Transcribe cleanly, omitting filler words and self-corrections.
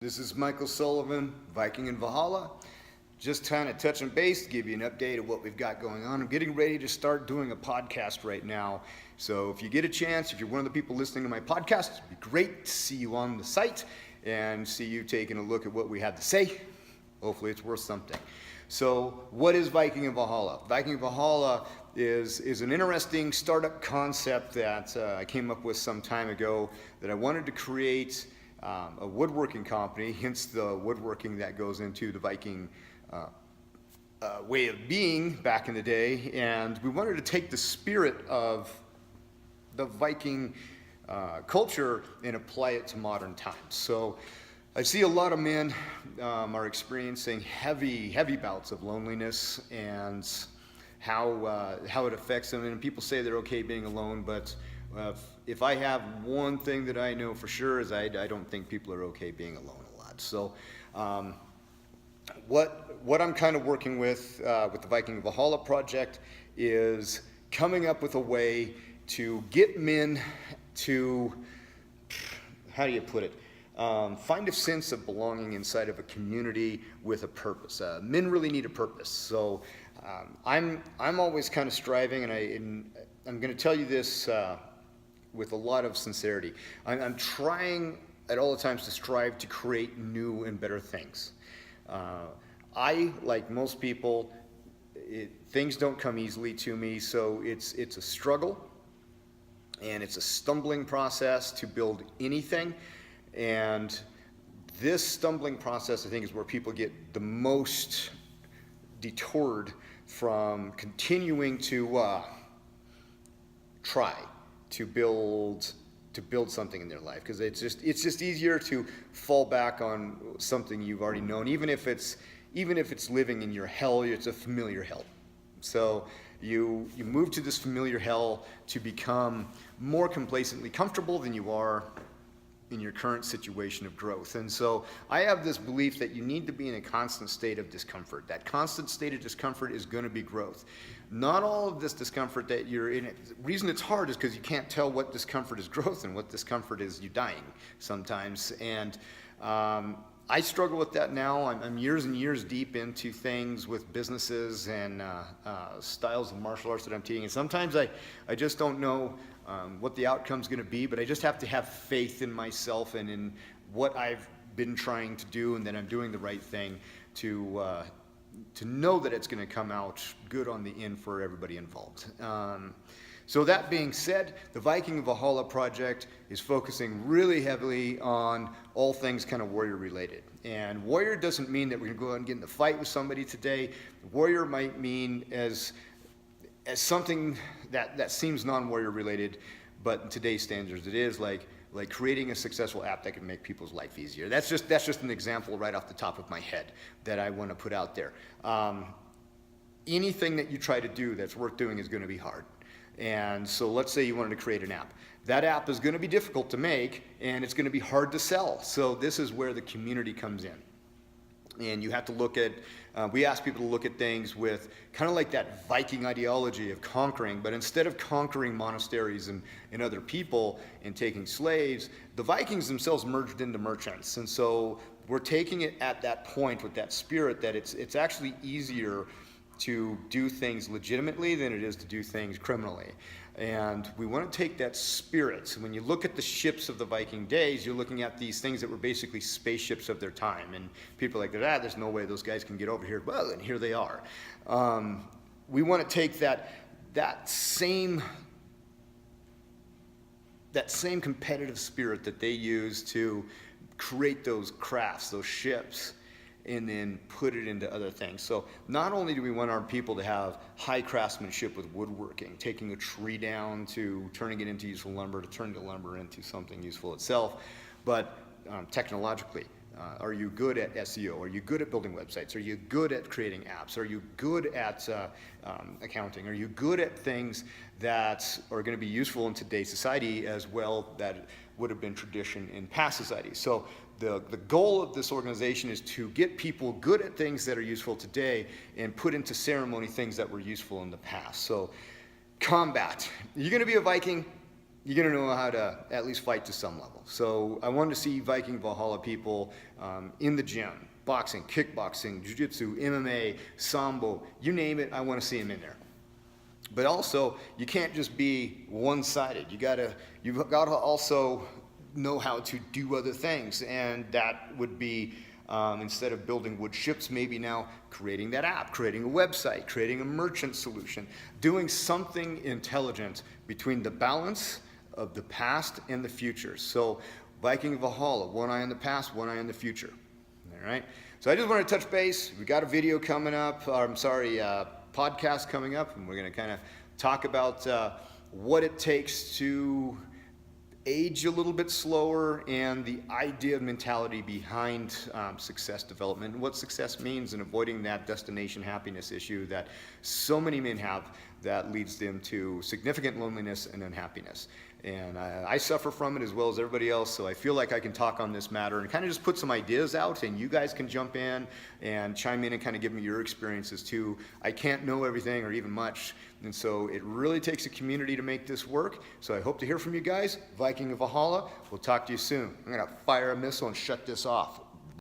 This is Michael Sullivan, Viking in Valhalla. Just kind of touching base, give you an update of what we've got going on. I'm getting ready to start doing a podcast right now. So if you get a chance, if you're one of the people listening to my podcast, it'd be great to see you on the site and see you taking a look at what we have to say. Hopefully it's worth something. So what is Viking in Valhalla? Viking in Valhalla is an interesting startup concept that I came up with some time ago, that I wanted to create a woodworking company, hence the woodworking that goes into the Viking way of being back in the day. And we wanted to take the spirit of the Viking culture and apply it to modern times. So I see a lot of men are experiencing heavy bouts of loneliness and how it affects them. And people say they're okay being alone, but if I have one thing that I know for sure is I don't think people are okay being alone a lot. So what I'm kind of working with the Viking in Valhalla Project is coming up with a way to get men to, how do you put it, find a sense of belonging inside of a community with a purpose. Men really need a purpose. So I'm always kind of striving, and I'm going to tell you this with a lot of sincerity. I'm trying at all the times to strive to create new and better things. I, like most people, things don't come easily to me, so it's a struggle, and it's a stumbling process to build anything. And this stumbling process, I think, is where people get the most detoured from continuing to try to build something in their life, because it's just easier to fall back on something you've already known, even if it's living in your hell. It's a familiar hell. So you move to this familiar hell to become more complacently comfortable than you are in your current situation of growth. And so I have this belief that you need to be in a constant state of discomfort. That constant state of discomfort is going to be growth. Not all of this discomfort that you're in, the reason it's hard is because you can't tell what discomfort is growth and what discomfort is you dying sometimes. And I struggle with that now. I'm years and years deep into things with businesses and styles of martial arts that I'm teaching. And sometimes I just don't know what the outcome's going to be, but I just have to have faith in myself and in what I've been trying to do, and that I'm doing the right thing to know that it's going to come out good on the end for everybody involved. So that being said, the Viking in Valhalla Project is focusing really heavily on all things kind of warrior related. And warrior doesn't mean that we're going to go out and get in a fight with somebody today. Warrior might mean as something that seems non-warrior related, but in today's standards it is, like creating a successful app that can make people's life easier. That's just an example right off the top of my head that I want to put out there. Anything that you try to do that's worth doing is going to be hard. And so let's say you wanted to create an app. That app is going to be difficult to make, and it's going to be hard to sell. So this is where the community comes in. And you have to look at, we ask people to look at things with kind of like that Viking ideology of conquering, but instead of conquering monasteries and other people and taking slaves, the Vikings themselves merged into merchants. And so we're taking it at that point with that spirit that it's actually easier to do things legitimately than it is to do things criminally. And we want to take that spirit. So when you look at the ships of the Viking days, you're looking at these things that were basically spaceships of their time. And people are like, there's no way those guys can get over here. Well, and here they are. We want to take that same competitive spirit that they used to create those crafts, those ships, and then put it into other things. So not only do we want our people to have high craftsmanship with woodworking, taking a tree down to turning it into useful lumber, to turning the lumber into something useful itself, but technologically, are you good at SEO? Are you good at building websites? Are you good at creating apps? Are you good at accounting? Are you good at things that are going to be useful in today's society as well that would have been tradition in past societies? So the goal of this organization is to get people good at things that are useful today and put into ceremony things that were useful in the past. So combat. You're going to be a Viking. you're going to know how to at least fight to some level. So I wanted to see Viking Valhalla people in the gym, boxing, kickboxing, jiu-jitsu, MMA, sambo, you name it, I want to see them in there. But also, you can't just be one-sided. You've got to also know how to do other things, and that would be instead of building wood ships, maybe now creating that app, creating a website, creating a merchant solution, doing something intelligent between the balance of the past and the future. So Viking Valhalla, one eye on the past, one eye on the future. All right. So I just want to touch base. We got a video coming up. Podcast coming up, and we're going to kind of talk about what it takes to age a little bit slower and the idea of mentality behind success development and what success means and avoiding that destination happiness issue that so many men have that leads them to significant loneliness and unhappiness. And I suffer from it as well as everybody else, so I feel like I can talk on this matter and kind of just put some ideas out, and you guys can jump in and chime in and kind of give me your experiences too. I can't know everything or even much, and so it really takes a community to make this work. So I hope to hear from you guys. Viking of Valhalla, we'll talk to you soon. I'm going to fire a missile and shut this off.